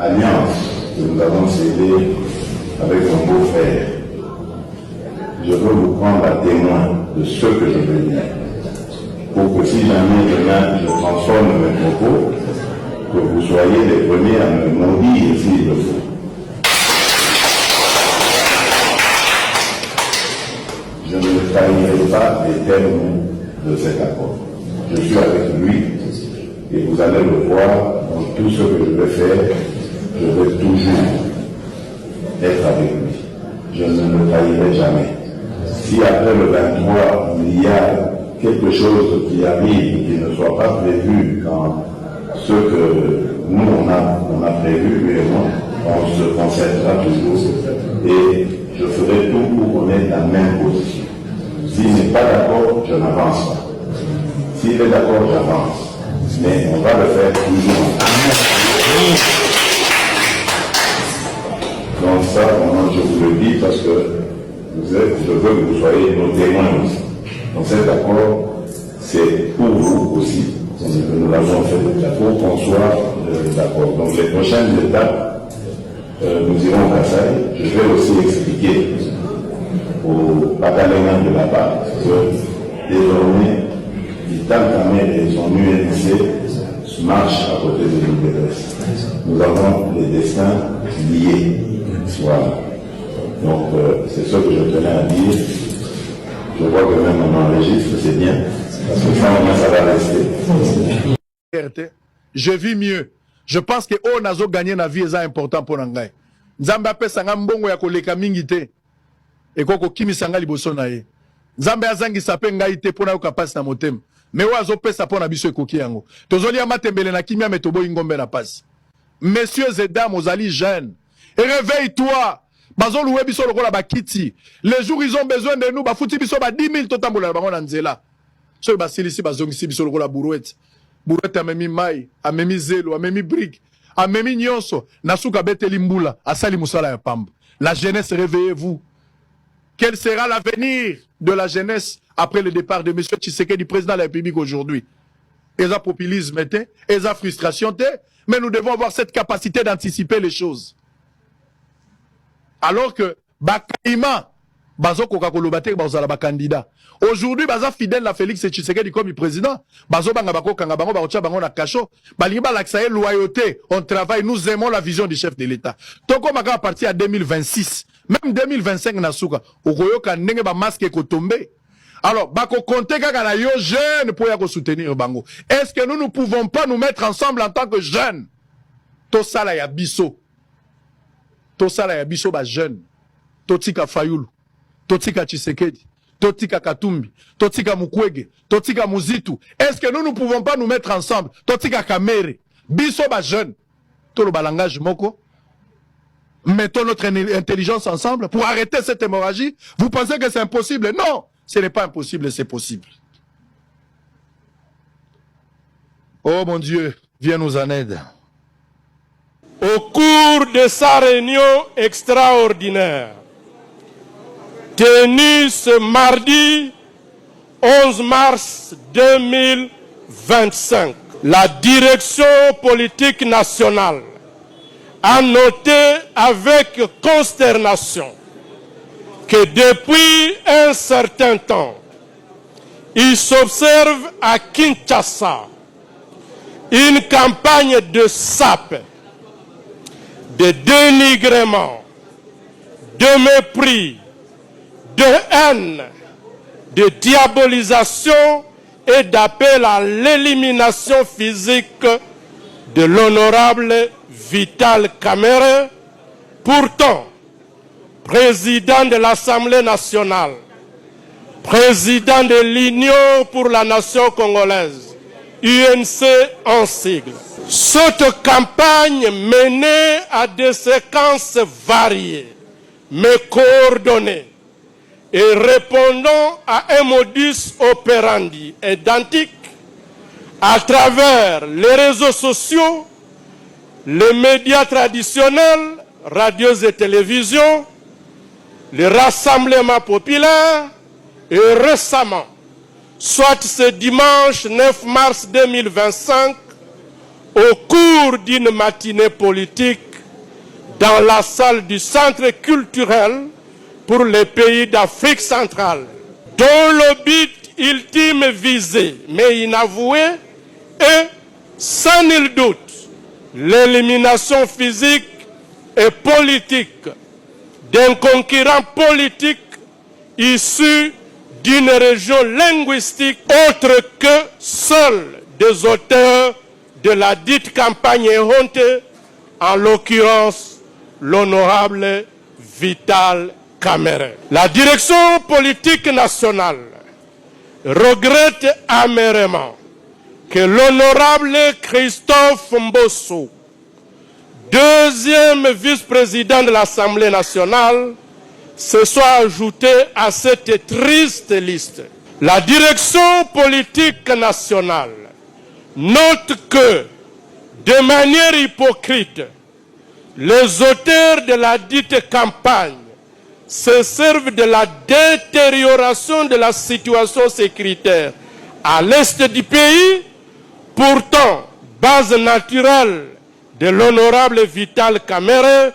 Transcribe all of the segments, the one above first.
alliance que nous avons scellée avec mon beau-frère, je veux vous prendre à témoin de ce que je veux dire, pour que si jamais demain je transforme mes propos, que vous soyez les premiers à me maudire s'il le faut. Je ne trahirai pas les termes de cet accord. Je suis avec lui et vous allez le voir dans tout ce que je vais faire. Je vais toujours être avec lui. Je ne le trahirai jamais. Si après le 23, il y a quelque chose qui arrive qui ne soit pas prévu quand ce que nous on a prévu, lui et moi, on se concertera toujours et je ferai tout pour qu'on ait la même position. S'il n'est pas d'accord, je n'avance pas. S'il est d'accord, j'avance. Mais on va le faire toujours. Donc ça, je vous le dis parce que je veux que vous soyez nos témoins aussi. Donc cet accord, c'est pour vous aussi. Nous l'avons fait pour qu'on soit d'accord. Donc les prochaines étapes, nous irons au Kassai. Je vais aussi expliquer aux Bakalengans de là-bas que désormais, l'Italkamé et son UNC marchent à côté de l'UDRS. Nous avons les destins liés. Voilà. Donc c'est ce que je tenais à dire. Je vois que même on enregistre, c'est bien. Parce que ça va rester. Je vis mieux. Je pense que on a gagné la vie est important pour nous. Nzambe apesanga mbongo ya koleka mingi te. Et koko kimi sanga liboso na ye. Nzambe azangi sape ngai te pona okapasi na motema. Mais oazo pesa pona biso ekoki yango. Tozoli ya matembele na kimia metobo ingombe na pasi. Messieurs et dames, ozali jeunes. Et réveille-toi. Bazo loué biso lokola bakiti. Les jours ils ont besoin de nous, bafuti biso ba 10 000 totambola na bango na nzela. So basilisi bazongisi biso lokola buruete. Buruete amemi mai, amemi zelo, amemi brique, amemi nyonso, nasuka beteli mbula, asali musala ya pamba. La jeunesse, réveillez-vous. Quel sera l'avenir de la jeunesse après le départ de M. Tshisekedi, président de la République aujourd'hui? Et ça populisme, et ça frustration, mais nous devons avoir cette capacité d'anticiper les choses. Alors que Bakaima, Bazo Kokakolobate, Bazala candidat. Aujourd'hui, Baza fidèle à Félix Tshisekedi comme président. Bazo Bangabako Kangabango, Baocha Bango na Kacho. Baliba l'Aksaïe, loyauté, on travaille, nous aimons la vision du chef de l'État. Toko Maka à partir à 2026, même 2025 Nasuka, Okoyoka Nenge ba masque ko tombe. Alors, Bako Konte Kaka yo jeune pour y soutenir Bango. Est-ce que nous ne pouvons pas nous mettre ensemble en tant que jeunes? Tosala ya biso. Tosala ya biso ba jeune. Totika Fayulu. Totika Tshisekedi. Totika Katumbi. Totika Mukwege. Totika Muzitu. Est-ce que nous ne pouvons pas nous mettre ensemble? Totika Kamere. Biso ba jeune. Tolo balangage moko. Mettons notre intelligence ensemble pour arrêter cette hémorragie. Vous pensez que c'est impossible? Non, ce n'est pas impossible, c'est possible. Oh mon Dieu, viens nous en aide. Au cours de sa réunion extraordinaire, tenue ce mardi 11 mars 2025, la direction politique nationale a noté avec consternation que depuis un certain temps, il s'observe à Kinshasa une campagne de sape, de dénigrement, de mépris, de haine, de diabolisation et d'appel à l'élimination physique de l'honorable Vital Kamerhe, pourtant président de l'Assemblée nationale, président de l'Union pour la nation congolaise, UNC en sigle. Cette campagne menée à des séquences variées, mais coordonnées, et répondant à un modus operandi identique à travers les réseaux sociaux, les médias traditionnels, radios et télévisions, les rassemblements populaires et récemment, soit ce dimanche 9 mars 2025, au cours d'une matinée politique, dans la salle du Centre culturel pour les pays d'Afrique centrale, dont le but ultime visé, mais inavoué, est sans nul doute l'élimination physique et politique d'un concurrent politique issu d'une région linguistique autre que seuls des auteurs de la dite campagne éhontée, en l'occurrence l'honorable Vital Kamerhe. La direction politique nationale regrette amèrement que l'honorable Christophe Mbosso, deuxième vice-président de l'Assemblée nationale, se soit ajouté à cette triste liste. La direction politique nationale note que, de manière hypocrite, les auteurs de la dite campagne se servent de la détérioration de la situation sécuritaire à l'est du pays, pourtant base naturelle de l'honorable Vital Kamerhe,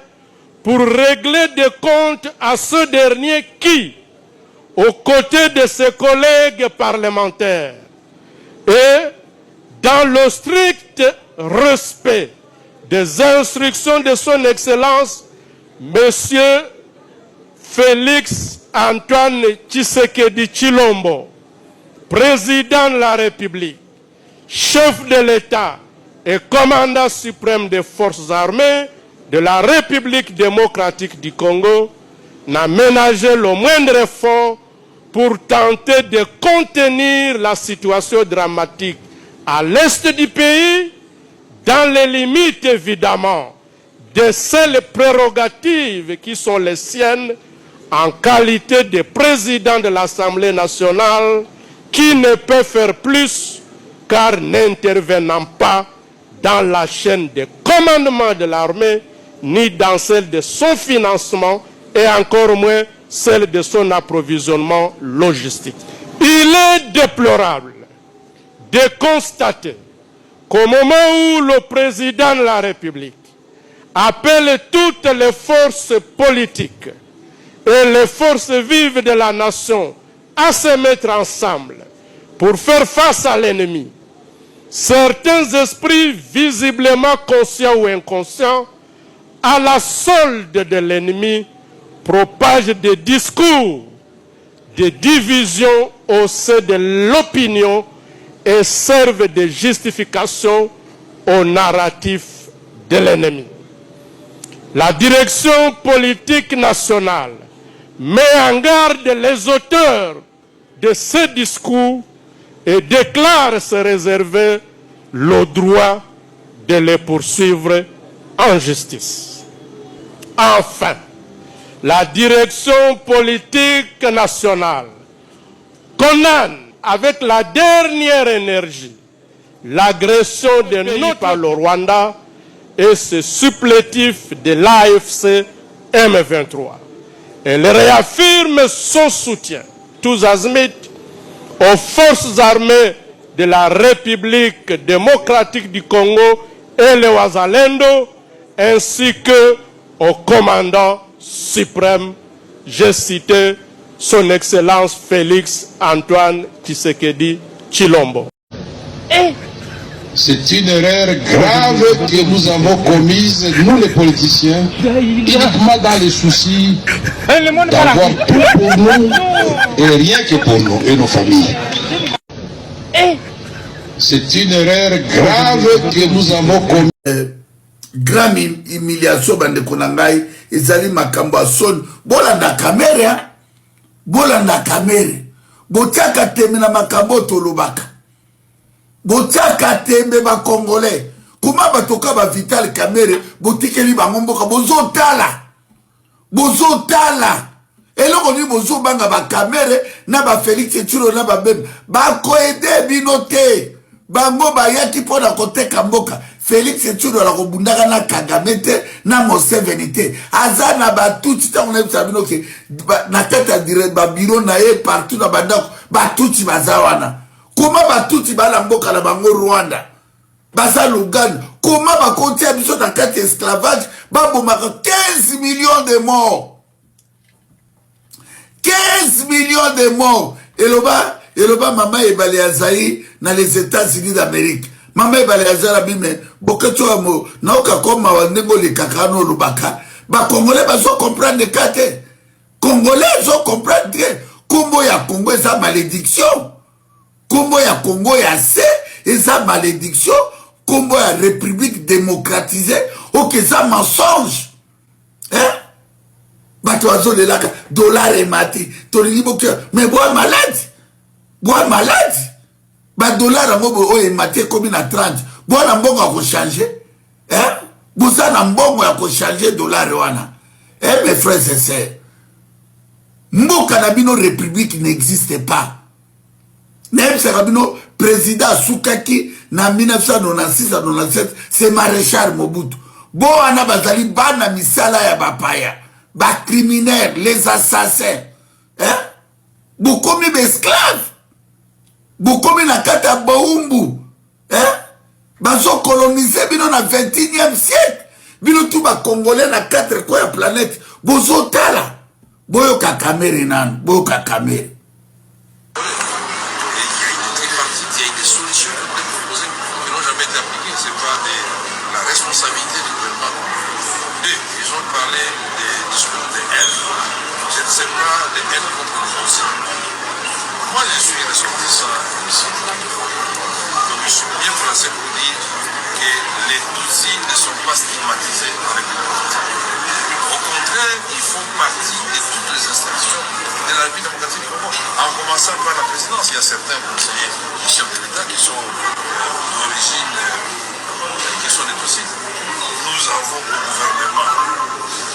pour régler des comptes à ce dernier qui, aux côtés de ses collègues parlementaires et dans le strict respect des instructions de son Excellence, Monsieur Félix Antoine Tshisekedi Tshilombo, président de la République, chef de l'État et commandant suprême des forces armées de la République démocratique du Congo, n'a ménagé le moindre effort pour tenter de contenir la situation dramatique à l'est du pays, dans les limites évidemment de celles prérogatives qui sont les siennes en qualité de président de l'Assemblée nationale, qui ne peut faire plus car n'intervenant pas dans la chaîne de commandement de l'armée, ni dans celle de son financement, et encore moins celle de son approvisionnement logistique. Il est déplorable de constater qu'au moment où le président de la République appelle toutes les forces politiques et les forces vives de la nation à se mettre ensemble pour faire face à l'ennemi, certains esprits visiblement conscients ou inconscients, à la solde de l'ennemi, propagent des discours de division au sein de l'opinion et servent de justification au narratif de l'ennemi. La direction politique nationale met en garde les auteurs de ces discours et déclare se réserver le droit de les poursuivre en justice. Enfin, la direction politique nationale condamne avec la dernière énergie l'agression de notre par le Rwanda et ce supplétif de l'AFC M23. Elle réaffirme son soutien, tous azimuts, aux forces armées de la République démocratique du Congo et les Wazalendo, ainsi que au commandant suprême, j'ai cité son Excellence Félix Antoine Tshisekedi Tshilombo. C'est une erreur grave que nous avons commise, nous les politiciens, uniquement dans les soucis d'avoir tout pour nous et rien que pour nous et nos familles. C'est une erreur grave que nous avons commise. Grande humiliation bande konangai ezali makambo son bolanda kamera botiaka tembe na makambo tolobaka botiaka tembe ba congolais kuma batoka ba Vital Kamerhe botikeli bango mboka bozotala eloko ni bozo banga ba Kamerhe na ba Félix Tshilo na ba bebe ba koede binote bango bayaki pona koteka mboka. Félix Tshilo la kobundaka na Kagame te na Museveni te aza na batuti tango na bisabino ke na tata dire ba biro na ye partout na bandako batuti baza wana kuma batuti bala mboka na bango Rwanda baza Luganda Comment va compter à biso dans 4 esclavages? Babomaka 15 millions de morts. 15 millions de morts. Et là-bas, maman est balé à Zaï dans les États-Unis d'Amérique. Maman est balé à Zaï, mais beaucoup de choses, naoka comme mawanengo les kakano lubaka. Bah, Congolais, bah, so comprendre les kate. Congolais, so comprendre que Congo ya Congo, et sa malédiction. Congo ya Congo, ya C, et sa malédiction. Congo ya République démocratisée, ok, ça mensonge. Hein? Bah, toi, zo de la dollar et mati. Mais bois malade. Bois malade. Bah, dollar à moi, et mati, comme à 30. Bois na mbongo à changer. Hein? Boussa na mbongo à changer dollar wana. Eh, mes frères et sœurs. Mboka na bino République n'existe pas. Même si Rabino, président Soukaki, na 1996-97, c'est Maréchal Mobutu. Bon, on a bazali bana misala ya bapaya. Ba criminels, les assassins. Hein? Beaucoup d'esclaves. Beaucoup na kata baumbu. Hein? Bazo colonisé bino na 21e siècle. Bino tout ba Congolais na 4 coins de la planète. Bozo tala. Boyo kakamere nan. Boyo kakamere. Moi, je suis ressortissant ici. Donc, je suis bien placé pour dire que les Tutsis ne sont pas stigmatisés dans les pays. Au contraire, ils font partie de toutes les institutions de la République démocratique du Congo. En commençant par la présidence, il y a certains conseillers du chef de l'État qui sont d'origine, qui sont des Tutsis. Nous avons au gouvernement,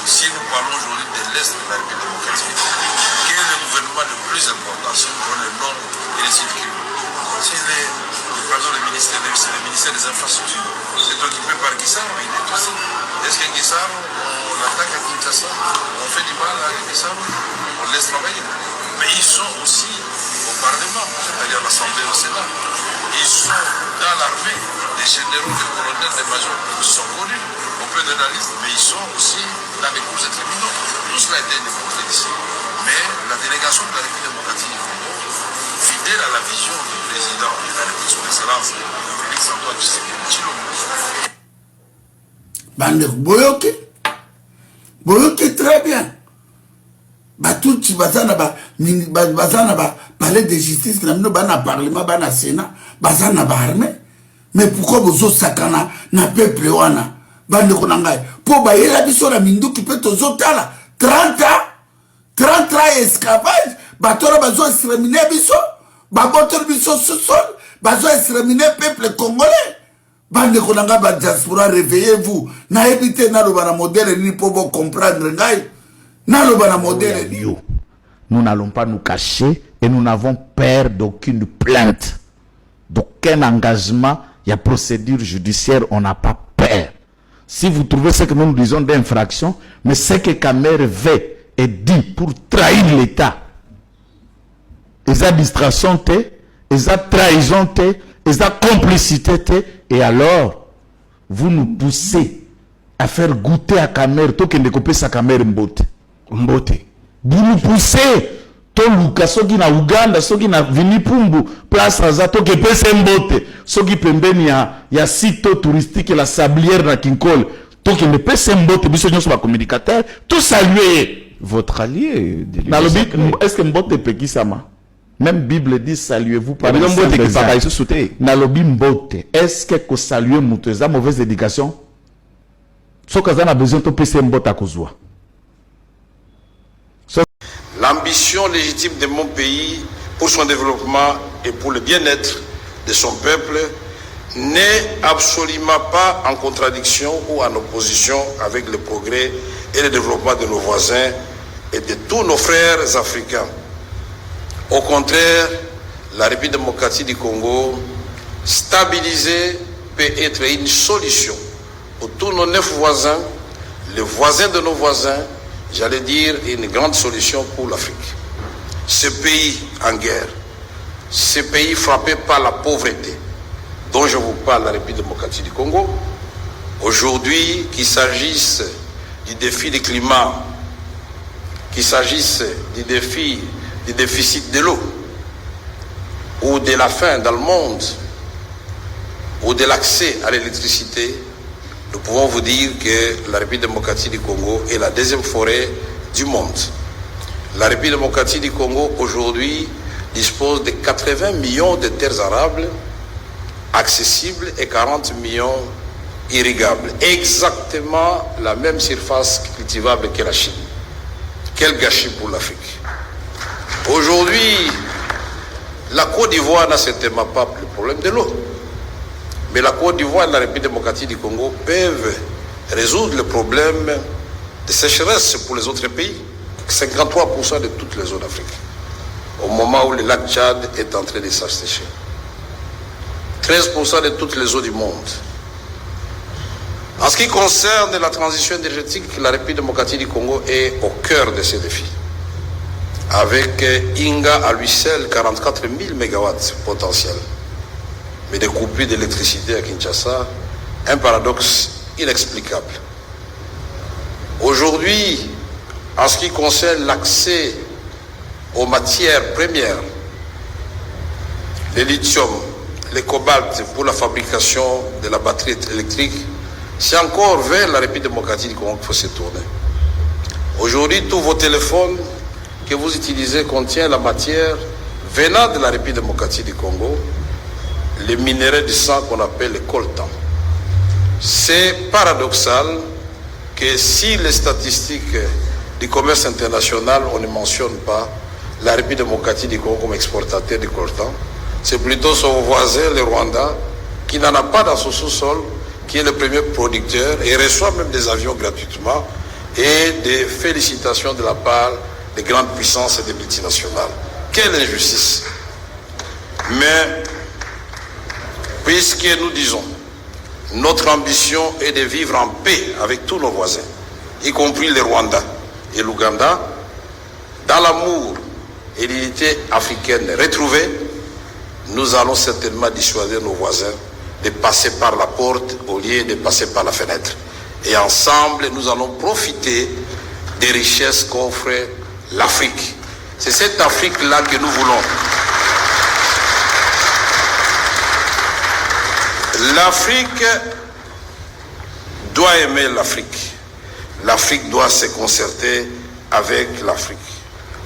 si nous parlons aujourd'hui de l'Est de la République démocratique, quel est le gouvernement le plus important, si nous prenons le nom et les circuits. Si le ministère des Infrastructures, c'est occupé par Guissaro, il est aussi. Est-ce que Guissaro, on l'attaque à Kinshasa, on fait du mal à Guissaro, on laisse travailler. Mais ils sont aussi au Parlement, c'est-à-dire à l'Assemblée au Sénat. Ils sont dans l'armée, des généraux, des colonels, des majors, ils sont connus. On peut donner la liste, mais ils sont aussi dans les cours de tribunaux. Tout cela a été démontré ici. Mais la délégation de la République démocratique du Congo, fidèle à la vision du président de la République, son excellence, Félix Antoine Tshisekedi Tshilombo. Boyoke. Boyoke très bien. Batouti bazana palais de justice, bana parlement, bana sénat, bazana armée. Mais pourquoi vous sakana na peuple wana? Bande konangai. Pour bailler la biso la mindu qui peut tozotala 30 ans esclavage, batora bazo exterminer biso, babotor biso sous-sol, bazo exterminer peuple congolais. Bande konanga ba diaspora, réveillez-vous. Na éviter na lo bana modèle ni pour vous comprendre ngai. Na lo bana modèle ni. Nous n'allons pas nous cacher et nous n'avons peur d'aucune plainte, d'aucun engagement. Il y a procédure judiciaire, on n'a pas peur. Si vous trouvez ce que nous disons d'infraction, mais ce que Kamer veut et dit pour trahir l'État, ils ont distraction, ils ont trahison, ils ont complicité, et alors, vous nous poussez à faire goûter à Kamer, tout qui ne coupe sa Kamer mbote. Vous nous poussez, to luka soki na Uganda, soki na Vinipumbu, place Razato, qui peut s'embote, soki pembeni ya site touristique la sablière na Kinkole, to qui ne peut s'embote, biso nyo soba communicateur, tout saluer votre allié. Est-ce que mbote peki sama? Même Bible dit saluez-vous par les saints des Nalobi mbote. Est-ce que saluer mouteza mauvaise éducation? So kaza na besoin to pese mbote à kozwa. L'ambition légitime de mon pays pour son développement et pour le bien-être de son peuple n'est absolument pas en contradiction ou en opposition avec le progrès et le développement de nos voisins et de tous nos frères africains. Au contraire, la République démocratique du Congo, stabilisée, peut être une solution pour tous nos 9 voisins, les voisins de nos voisins, j'allais dire une grande solution pour l'Afrique. Ce pays en guerre, ce pays frappé par la pauvreté, dont je vous parle, la République démocratique du Congo, Aujourd'hui, qu'il s'agisse du défi du climat, qu'il s'agisse du déficit de l'eau, ou de la faim dans le monde, ou de l'accès à l'électricité, nous pouvons vous dire que la République démocratique du Congo est la deuxième forêt du monde. La République démocratique du Congo aujourd'hui dispose de 80 millions de terres arables accessibles et 40 millions irrigables. Exactement la même surface cultivable que la Chine. Quel gâchis pour l'Afrique. Aujourd'hui, la Côte d'Ivoire n'a certainement pas le problème de l'eau. Mais la Côte d'Ivoire et la République démocratique du Congo peuvent résoudre le problème de sécheresse pour les autres pays. 53% de toutes les eaux d'Afrique. Au moment où le lac Tchad est en train de s'assécher. 13% de toutes les eaux du monde. En ce qui concerne la transition énergétique, la République démocratique du Congo est au cœur de ces défis. Avec Inga à lui seul, 44 000 mégawatts potentiels. Mais des coupures d'électricité à Kinshasa, un paradoxe inexplicable. Aujourd'hui, en ce qui concerne l'accès aux matières premières, le lithium, le cobalt pour la fabrication de la batterie électrique, c'est encore vers la République démocratique du Congo qu'il faut se tourner. Aujourd'hui, tous vos téléphones que vous utilisez contiennent la matière venant de la République démocratique du Congo, les minéraux du sang qu'on appelle le coltan. C'est paradoxal que si les statistiques du commerce international, on ne mentionne pas la République démocratique du Congo comme exportateur de coltan, c'est plutôt son voisin, le Rwanda, qui n'en a pas dans son sous-sol, qui est le premier producteur et reçoit même des avions gratuitement et des félicitations de la part des grandes puissances et des multinationales. Quelle injustice! Mais puisque nous disons, notre ambition est de vivre en paix avec tous nos voisins, y compris le Rwanda et l'Ouganda, dans l'amour et l'unité africaine retrouvée, nous allons certainement dissuader nos voisins de passer par la porte au lieu de passer par la fenêtre. Et ensemble, nous allons profiter des richesses qu'offre l'Afrique. C'est cette Afrique-là que nous voulons. L'Afrique doit aimer l'Afrique. L'Afrique doit se concerter avec l'Afrique.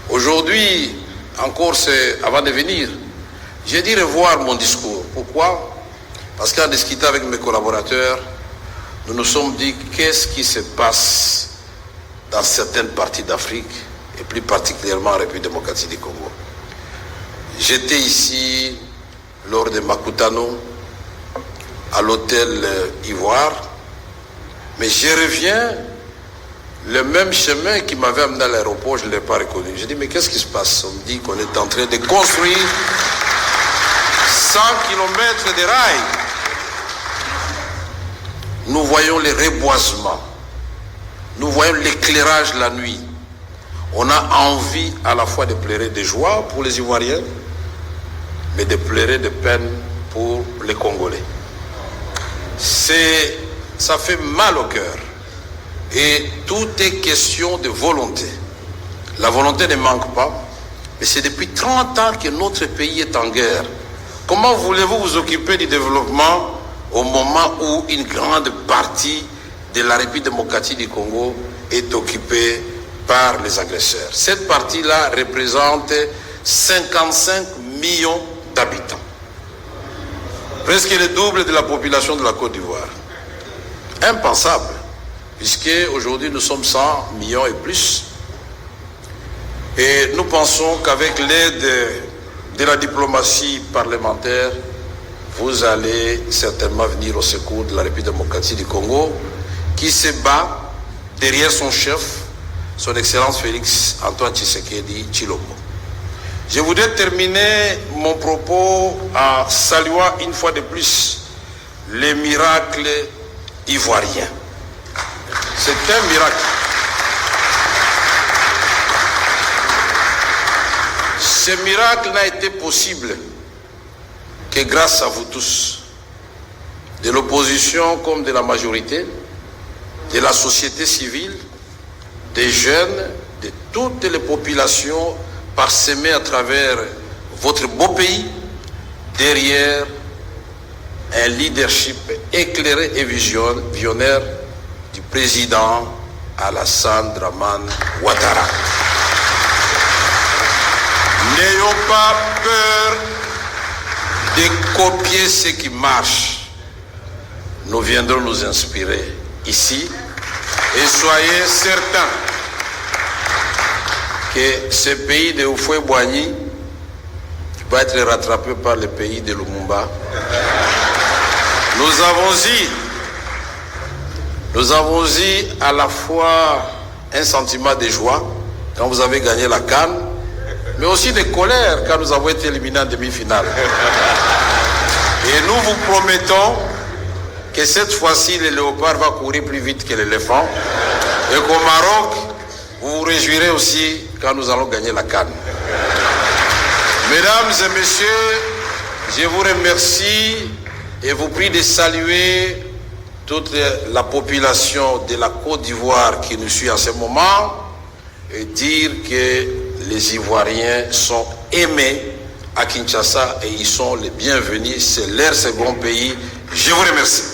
Aujourd'hui, encore avant de venir, j'ai dit revoir mon discours. Pourquoi? Parce qu'en discutant avec mes collaborateurs, nous nous sommes dit qu'est-ce qui se passe dans certaines parties d'Afrique, et plus particulièrement en République démocratique du Congo. J'étais ici lors de Makutano, à l'hôtel Ivoire, mais je reviens, le même chemin qui m'avait amené à l'aéroport, je ne l'ai pas reconnu. J'ai dit, mais qu'est-ce qui se passe? On me dit qu'on est en train de construire 100 km de rails. Nous voyons les reboisements, nous voyons l'éclairage la nuit. On a envie à la fois de pleurer de joie pour les Ivoiriens, mais de pleurer de peine pour les Congolais. Ça fait mal au cœur. Et tout est question de volonté. La volonté ne manque pas, mais c'est depuis 30 ans que notre pays est en guerre. Comment voulez-vous vous occuper du développement au moment où une grande partie de la République démocratique du Congo est occupée par les agresseurs? Cette partie-là représente 55 millions d'habitants. Presque le double de la population de la Côte d'Ivoire. Impensable, puisque aujourd'hui nous sommes 100 millions et plus. Et nous pensons qu'avec l'aide de la diplomatie parlementaire, vous allez certainement venir au secours de la République démocratique du Congo, qui se bat derrière son chef, son Excellence Félix Antoine Tshisekedi Tshilombo. Je voudrais terminer mon propos en saluant une fois de plus les miracles ivoiriens. C'est un miracle. Ce miracle n'a été possible que grâce à vous tous. de l'opposition comme de la majorité, de la société civile, des jeunes, de toutes les populations parsemées à travers votre beau pays, derrière un leadership éclairé et visionnaire du président Alassane Dramane Ouattara. N'ayons pas peur de copier ce qui marche. Nous viendrons nous inspirer ici et soyez certains que ce pays de Houphouët-Boigny va être rattrapé par le pays de Lumumba. Nous avons eu à la fois un sentiment de joie quand vous avez gagné la CAN, mais aussi de colère quand nous avons été éliminés en demi-finale. Et nous vous promettons que cette fois-ci, le léopard va courir plus vite que l'éléphant et qu'au Maroc, vous vous réjouirez aussi quand nous allons gagner la CAN. Mesdames et messieurs, je vous remercie et vous prie de saluer toute la population de la Côte d'Ivoire qui nous suit en ce moment et dire que les Ivoiriens sont aimés à Kinshasa et ils sont les bienvenus. C'est leur second pays. Je vous remercie.